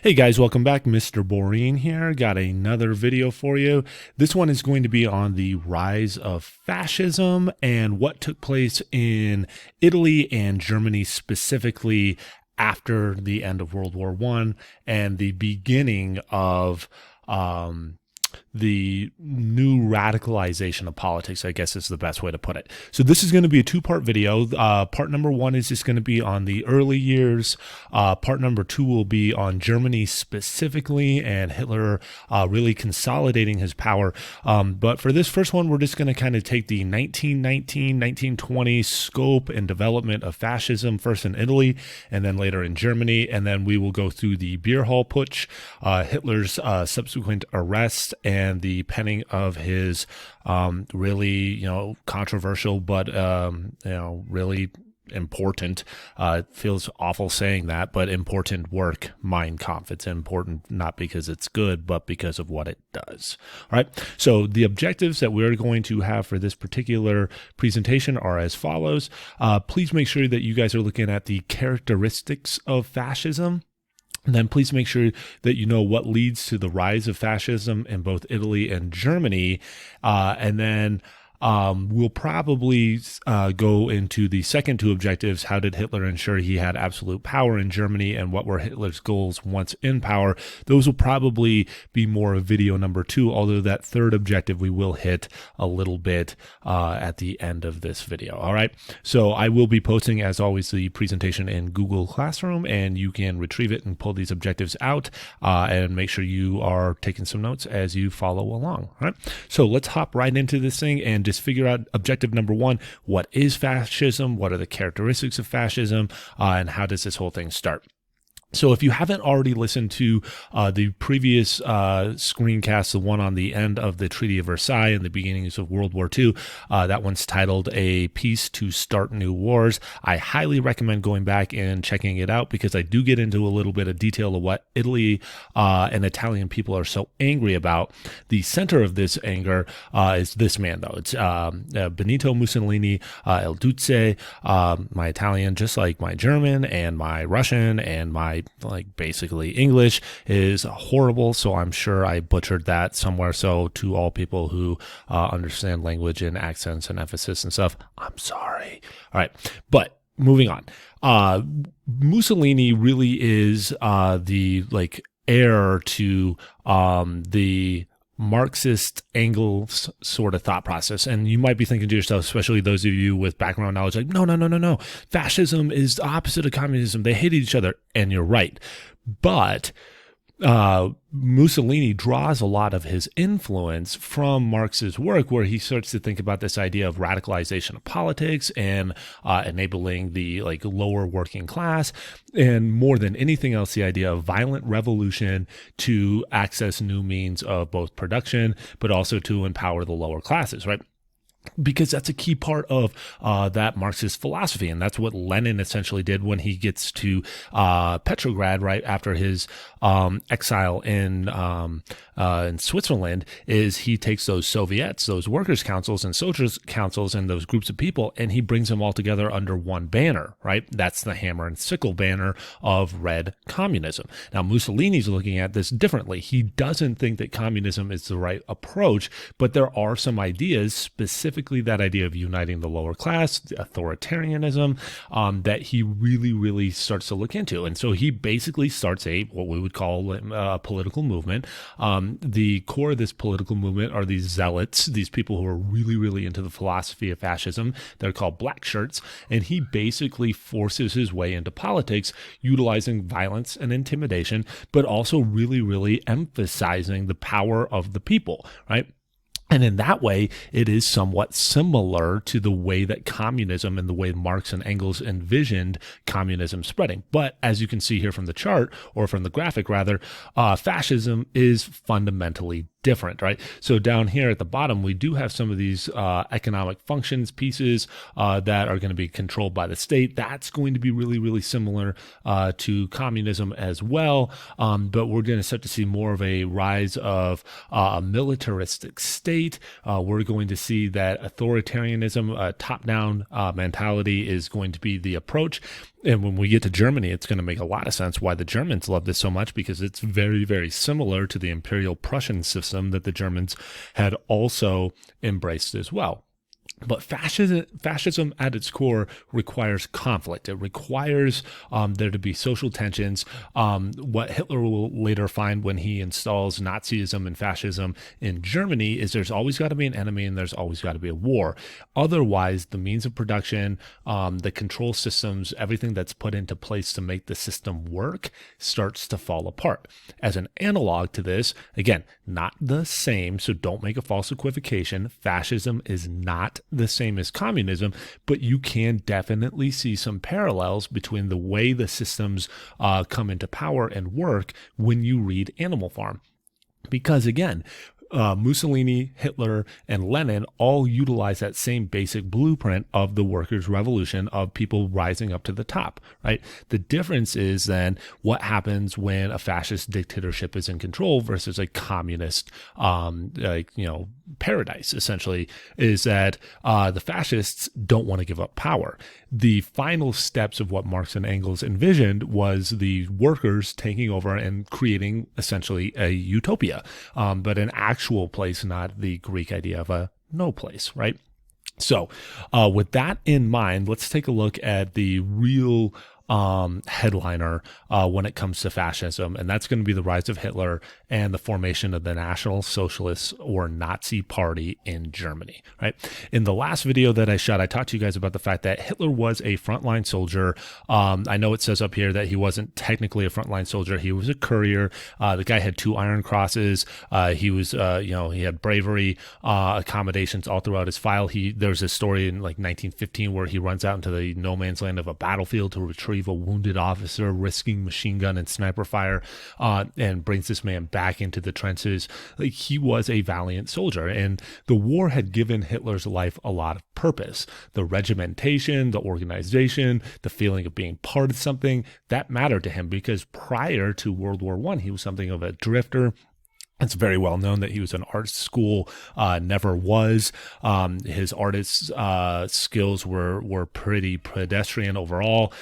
Hey guys, welcome back. Mr. Boreen here. Got another video for you. This one is going to be on the rise of fascism and what took place in Italy and Germany specifically after the end of World War I and the beginning of the new radicalization of politics, I guess is the best way to put it. So this is going to be a two-part video. Part number one is just going to be on the early years. Part number two will be on Germany specifically and Hitler really consolidating his power. But for this first one, we're just going to kind of take the 1919-1920 scope and development of fascism, first in Italy and then later in Germany. And then we will go through the beer hall putsch, Hitler's subsequent arrest, and the penning of his really, controversial but, really important, feels awful saying that, but important work, Mein Kampf. It's important not because it's good, but because of what it does. All right. So the objectives that we're going to have for this particular presentation are as follows. Please make sure that you guys are looking at the characteristics of fascism. And then please make sure that you know what leads to the rise of fascism in both Italy and Germany. And then we'll probably go into the second two objectives. How did Hitler ensure he had absolute power in Germany, and what were Hitler's goals once in power? Those will probably be more of video number two, although that third objective we will hit a little bit at the end of this video. All right. So I will be posting, as always, the presentation in Google Classroom, and you can retrieve it and pull these objectives out and make sure you are taking some notes as you follow along. All right. So let's hop right into this thing and just figure out objective number one. What is fascism? What are the characteristics of fascism? And how does this whole thing start? So if you haven't already listened to the previous screencast, the one on the end of the Treaty of Versailles and the beginnings of World War II, that one's titled A Peace to Start New Wars. I highly recommend going back and checking it out because I do get into a little bit of detail of what Italy and Italian people are so angry about. The center of this anger is this man, though. It's Benito Mussolini, Il Duce, my Italian, just like my German and my Russian and my basically English is horrible, so I'm sure I butchered that somewhere. So to all people who understand language and accents and emphasis and stuff, I'm sorry. All right, but moving on. Mussolini really is the heir to the Marxist Engels sort of thought process. And you might be thinking to yourself, especially those of you with background knowledge, like, no. Fascism is the opposite of communism. They hated each other. And you're right. But Mussolini draws a lot of his influence from Marx's work, where he starts to think about this idea of radicalization of politics and enabling the lower working class, and more than anything else, the idea of violent revolution to access new means of both production, but also to empower the lower classes, right? Because that's a key part of that Marxist philosophy. And that's what Lenin essentially did when he gets to Petrograd right after his exile in Switzerland, is he takes those Soviets, those workers' councils and soldiers' councils and those groups of people, and he brings them all together under one banner, right? That's the hammer and sickle banner of red communism. Now, Mussolini's looking at this differently. He doesn't think that communism is the right approach, but there are some ideas, specifically that idea of uniting the lower class, authoritarianism, that he really starts to look into. And so he basically starts what we would call a political movement. The core of this political movement are these zealots, these people who are really into the philosophy of fascism. They're called black shirts. And he basically forces his way into politics, utilizing violence and intimidation, but also really emphasizing the power of the people, right? And in that way, it is somewhat similar to the way that communism and the way Marx and Engels envisioned communism spreading. But as you can see here from the chart, or from the graphic rather, fascism is fundamentally different, right? So down here at the bottom, we do have some of these economic functions pieces that are going to be controlled by the state. That's going to be really similar to communism as well. But we're going to start to see more of a rise of a militaristic state. We're going to see that authoritarianism, top-down mentality is going to be the approach. And when we get to Germany, it's going to make a lot of sense why the Germans love this so much, because it's very, very similar to the Imperial Prussian system that the Germans had also embraced as well. But fascism at its core requires conflict. It requires there to be social tensions. What Hitler will later find when he installs Nazism and fascism in Germany is there's always got to be an enemy and there's always got to be a war. Otherwise, the means of production, the control systems, everything that's put into place to make the system work starts to fall apart. As an analog to this, again, not the same, so don't make a false equivocation. Fascism is not the same as communism, but you can definitely see some parallels between the way the systems come into power and work when you read Animal Farm. Because again, Mussolini, Hitler, and Lenin all utilize that same basic blueprint of the workers' revolution, of people rising up to the top, right? The difference is then what happens when a fascist dictatorship is in control versus a communist, paradise, essentially, is that the fascists don't want to give up power. The final steps of what Marx and Engels envisioned was the workers taking over and creating essentially a utopia, but an actual place, not the Greek idea of a no place, right? So with that in mind, let's take a look at the real headliner when it comes to fascism, and that's going to be the rise of Hitler and the formation of the National Socialists or Nazi Party in Germany, right? In the last video that I shot, I talked to you guys about the fact that Hitler was a frontline soldier. I know it says up here that he wasn't technically a frontline soldier. He was a courier. The guy had 2 Iron Crosses. He was, he had bravery, accommodations all throughout his file. There's a story in like 1915 where he runs out into the no man's land of a battlefield to retrieve a wounded officer, risking machine gun and sniper fire, and brings this man back into the trenches. Like, he was a valiant soldier, and the war had given Hitler's life a lot of purpose. The regimentation, the organization, the feeling of being part of something, that mattered to him, because prior to World War I, he was something of a drifter. It's very well known that he was an art school, never was. His artist skills were pretty pedestrian overall.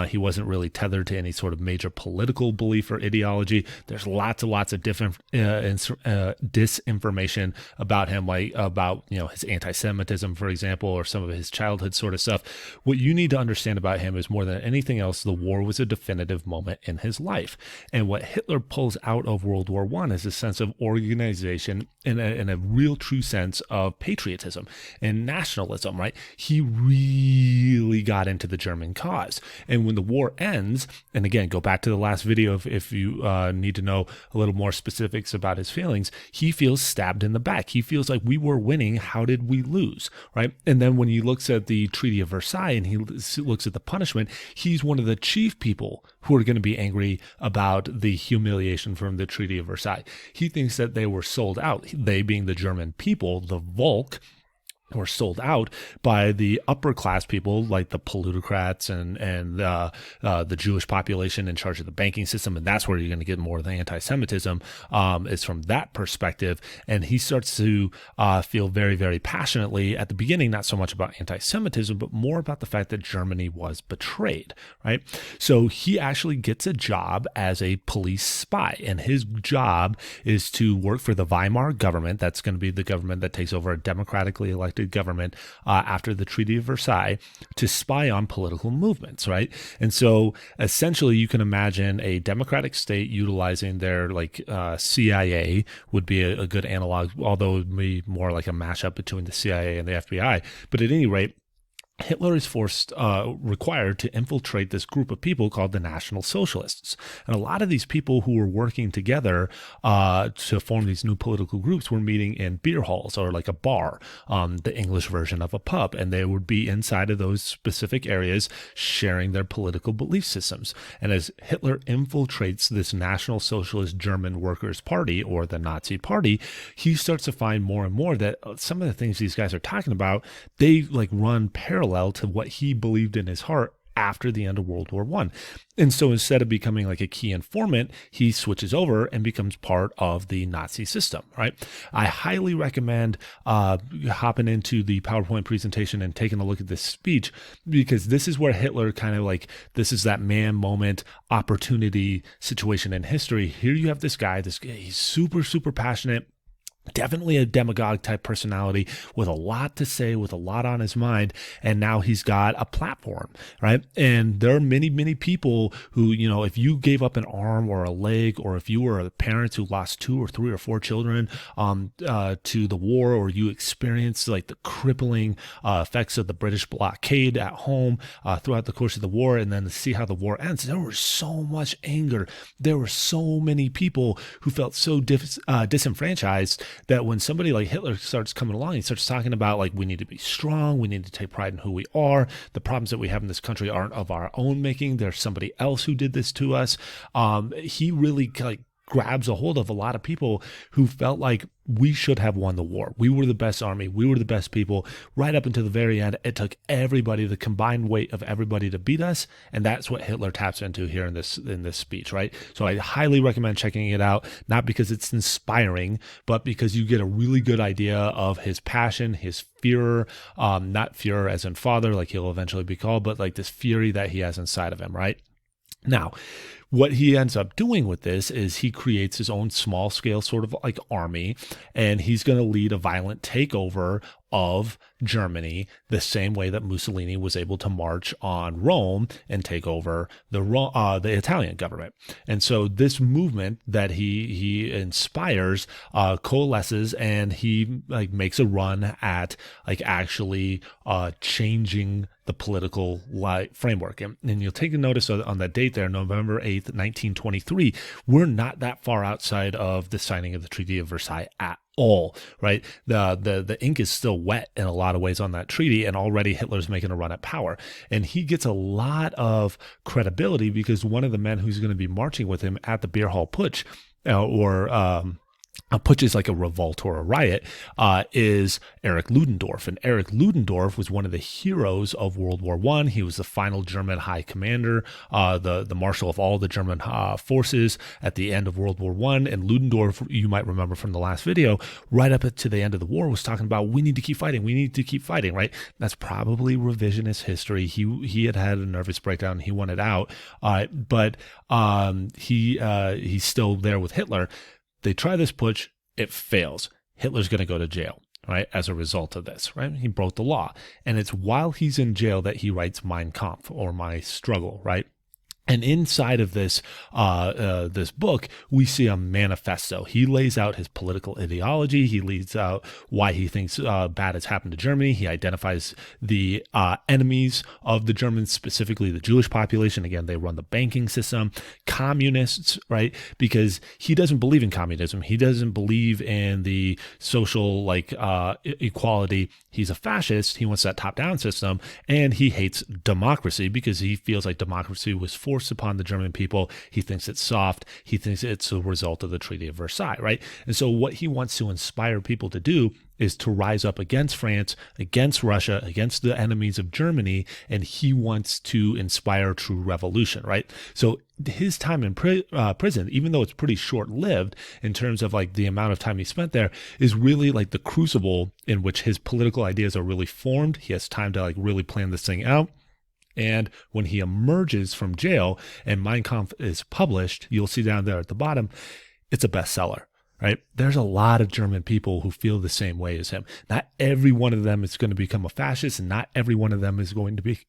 He wasn't really tethered to any sort of major political belief or ideology. There's lots and lots of different disinformation about him, like about his anti-Semitism, for example, or some of his childhood sort of stuff. What you need to understand about him is, more than anything else, the war was a definitive moment in his life. And what Hitler pulls out of World War I is a sense of organization and a real true sense of patriotism and nationalism, right? He really got into the German cause. And when the war ends, and again, go back to the last video if you need to know a little more specifics about his feelings, he feels stabbed in the back. He feels like, we were winning, how did we lose, right? And then when he looks at the Treaty of Versailles and he looks at the punishment, he's one of the chief people who are going to be angry about the humiliation from the Treaty of Versailles. He thinks that they were sold out, they being the German people, the Volk, were sold out by the upper class people like the plutocrats and the Jewish population in charge of the banking system. And that's where you're going to get more of the anti-Semitism, is from that perspective. And he starts to feel very, very passionately at the beginning, not so much about anti-Semitism, but more about the fact that Germany was betrayed, right? So he actually gets a job as a police spy, and his job is to work for the Weimar government. That's going to be the government that takes over a democratically elected government after the Treaty of Versailles, to spy on political movements, right? And so essentially you can imagine a democratic state utilizing their CIA would be a good analog, although it would be more like a mashup between the CIA and the FBI. But at any rate, Hitler is required to infiltrate this group of people called the National Socialists. And a lot of these people who were working together to form these new political groups were meeting in beer halls, or like a bar, the English version of a pub. And they would be inside of those specific areas sharing their political belief systems. And as Hitler infiltrates this National Socialist German Workers' Party, or the Nazi Party, he starts to find more and more that some of the things these guys are talking about, they run parallel to what he believed in his heart after the end of World War I. And so instead of becoming like a key informant, he switches over and becomes part of the Nazi system, right? I highly recommend hopping into the PowerPoint presentation and taking a look at this speech, because this is where Hitler kind of like, this is that man moment opportunity situation in history. Here you have this guy, he's super, super passionate. Definitely a demagogue type personality with a lot to say, with a lot on his mind. And now he's got a platform, right? And there are many, many people who, you know, if you gave up an arm or a leg, or if you were a parent who lost 2 or 3 or 4 children to the war, or you experienced like the crippling effects of the British blockade at home throughout the course of the war, and then to see how the war ends, there was so much anger. There were so many people who felt so disenfranchised, that when somebody like Hitler starts coming along, he starts talking about like, we need to be strong, we need to take pride in who we are, the problems that we have in this country aren't of our own making, there's somebody else who did this to us. He really like grabs a hold of a lot of people who felt like we should have won the war. We were the best army. We were the best people. Right up until the very end, it took everybody, the combined weight of everybody, to beat us. And that's what Hitler taps into here in this speech, right? So I highly recommend checking it out, not because it's inspiring, but because you get a really good idea of his passion, his Führer, not Führer as in father, like he'll eventually be called, but like this fury that he has inside of him, right? Now, what he ends up doing with this is he creates his own small scale sort of like army, and he's going to lead a violent takeover of Germany the same way that Mussolini was able to march on Rome and take over the Italian government. And so this movement that he inspires coalesces, and he like makes a run at like actually changing the political framework. And you'll take a notice on that date there, November 8th, 1923. We're not that far outside of the signing of the Treaty of Versailles at all, right? The ink is still wet in a lot of ways on that treaty, and already Hitler's making a run at power. And he gets a lot of credibility because one of the men who's going to be marching with him at the beer hall putsch, a putsch is like a revolt or a riot, is Erich Ludendorff. And Erich Ludendorff was one of the heroes of World War I. He was the final German high commander, the marshal of all the German forces at the end of World War I. And Ludendorff, you might remember from the last video, right up to the end of the war was talking about, we need to keep fighting, right? That's probably revisionist history. He had a nervous breakdown, he wanted out, but he's still there with Hitler. They try this putsch, it fails. Hitler's going to go to jail, right, as a result of this, right? He broke the law. And it's while he's in jail that he writes Mein Kampf, or My Struggle, right? And inside of this this book, we see a manifesto. He lays out his political ideology. He lays out why he thinks bad has happened to Germany. He identifies the enemies of the Germans, specifically the Jewish population. Again, they run the banking system. Communists, right? Because he doesn't believe in communism. He doesn't believe in the social equality. He's a fascist. He wants that top-down system, and he hates democracy because he feels like democracy was forced upon the German people. He thinks it's soft. He thinks it's a result of the Treaty of Versailles, right? And so what he wants to inspire people to do is to rise up against France, against Russia, against the enemies of Germany, and he wants to inspire true revolution, right? So his time in prison, even though it's pretty short-lived in terms of like the amount of time he spent there, is really like the crucible in which his political ideas are really formed. He has time to like really plan this thing out. And when he emerges from jail and Mein Kampf is published, you'll see down there at the bottom, it's a bestseller, right? There's a lot of German people who feel the same way as him. Not every one of them is going to become a fascist, and not every one of them is going to be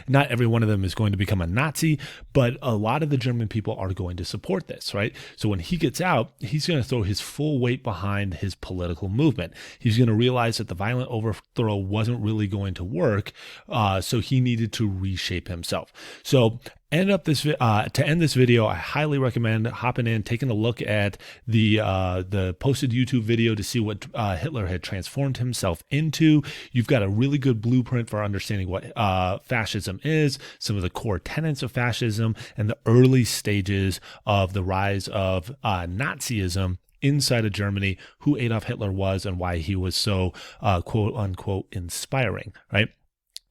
not every one of them is going to become a Nazi, but a lot of the German people are going to support this, right? So when he gets out, he's going to throw his full weight behind his political movement. He's going to realize that the violent overthrow wasn't really going to work, so he needed to reshape himself. So to end this video, I highly recommend hopping in, taking a look at the posted YouTube video to see what Hitler had transformed himself into. You've got a really good blueprint for understanding what fascism is, some of the core tenets of fascism, and the early stages of the rise of Nazism inside of Germany, who Adolf Hitler was, and why he was so quote unquote inspiring, right?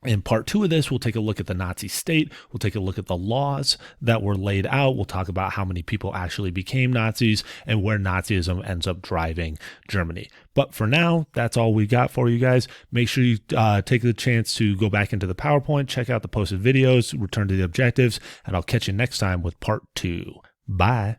In part 2 of this, we'll take a look at the Nazi state. We'll take a look at the laws that were laid out. We'll talk about how many people actually became Nazis and where Nazism ends up driving Germany. But for now, that's all we got for you guys. Make sure you take the chance to go back into the PowerPoint, check out the posted videos, return to the objectives, and I'll catch you next time with part 2. Bye.